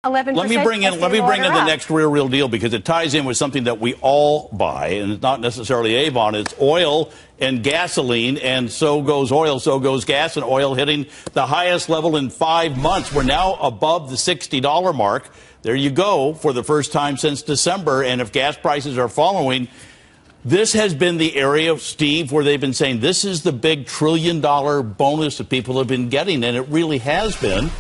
11%. Let me bring in the next real deal, because it ties in with something that we all buy, and it's not necessarily Avon. It's oil and gasoline, and so goes oil, so goes gas, and oil hitting the highest level in 5 months. We're now above the $60 mark. There you go, for the first time since December. And if gas prices are following, this has been the area, Steve, where they've been saying this is the big $1 trillion bonus that people have been getting, and it really has been.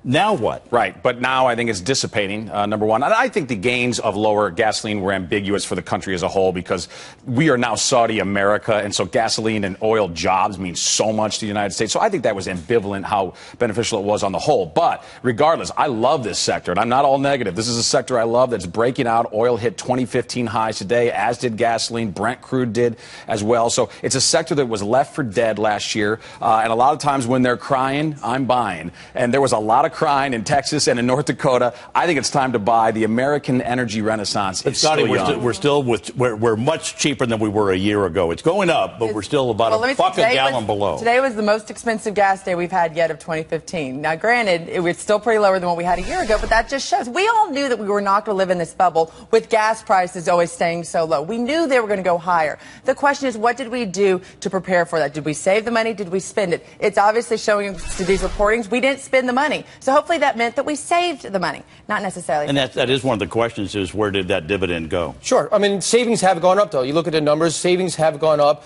Now what? Right. But now I think it's dissipating, number one. And I think the gains of lower gasoline were ambiguous for the country as a whole, because we are now Saudi America. And so gasoline and oil jobs mean so much to the United States. So I think that was ambivalent how beneficial it was on the whole. But regardless, I love this sector, and I'm not all negative. This is a sector I love that's breaking out. Oil hit 2015 highs today, as did gasoline. Brent crude did as well. So it's a sector that was left for dead last year. And a lot of times when they're crying, I'm buying. And there was a lot of crying in Texas and in North Dakota. I think it's time to buy. The American energy renaissance is still young. We're much cheaper than we were a year ago. It's going up, but we're still about a buck a gallon below. Today was the most expensive gas day we've had yet of 2015. Now, granted, it's still pretty lower than what we had a year ago, but that just shows. We all knew that we were not going to live in this bubble with gas prices always staying so low. We knew they were going to go higher. The question is, what did we do to prepare for that? Did we save the money? Did we spend it? It's obviously showing to these reportings we didn't spend the money. So hopefully that meant that we saved the money, not necessarily. And that is one of the questions, is where did that dividend go? Sure. I mean, savings have gone up, though. You look at the numbers, savings have gone up,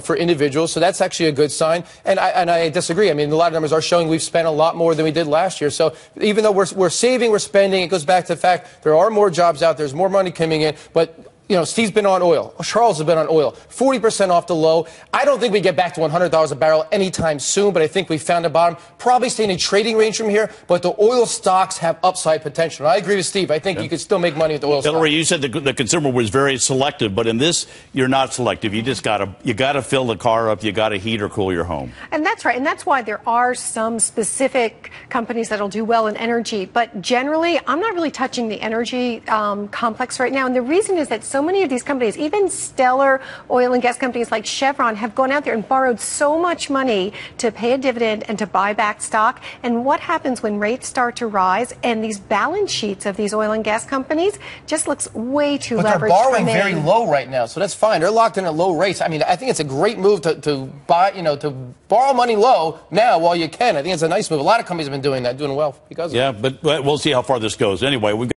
for individuals. So that's actually a good sign. And I disagree. I mean, a lot of numbers are showing we've spent a lot more than we did last year. So even though we're saving, we're spending, it goes back to the fact there are more jobs out, there's more money coming in, but Steve's been on oil. Charles has been on oil. 40% off the low. I don't think we get back to $100 a barrel anytime soon, but I think we found a bottom. Probably stay in a trading range from here, but the oil stocks have upside potential. And I agree with Steve. I think you could still make money with the oil stocks. Hillary, you said the consumer was very selective, but in this, you're not selective. You just gotta fill the car up. You gotta heat or cool your home. And that's right. And that's why there are some specific companies that'll do well in energy. But generally, I'm not really touching the energy complex right now. And the reason is that so many of these companies, even stellar oil and gas companies like Chevron, have gone out there and borrowed so much money to pay a dividend and to buy back stock. And what happens when rates start to rise and these balance sheets of these oil and gas companies just looks way too leveraged? But they're borrowing very low right now, so that's fine. They're locked in at low rates. I mean, I think it's a great move to buy, to borrow money low now while you can. I think it's a nice move. A lot of companies have been doing that, doing well because of it. Yeah, but we'll see how far this goes. Anyway, we've got